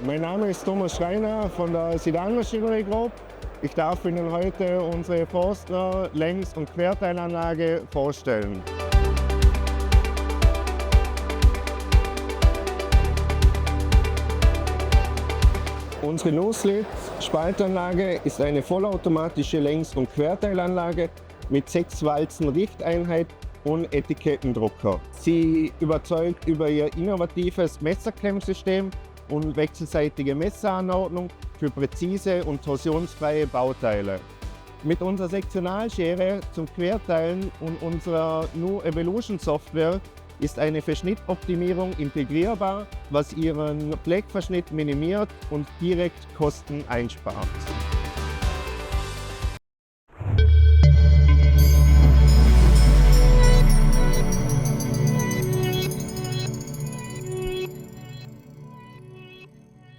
Mein Name ist Thomas Schreiner von der Sidan Machinery Group. Ich darf Ihnen heute unsere Forstner Längs- und Querteilanlage vorstellen. Unsere No-Slit-Spaltanlage ist eine vollautomatische Längs- und Querteilanlage mit 6 Walzen Richteinheit und Etikettendrucker. Sie überzeugt über ihr innovatives Messerklemmsystem und wechselseitige Messeranordnung für präzise und torsionsfreie Bauteile. Mit unserer Sektionalschere zum Querteilen und unserer New Evolution Software ist eine Verschnittoptimierung integrierbar, was Ihren Fleckverschnitt minimiert und direkt Kosten einspart.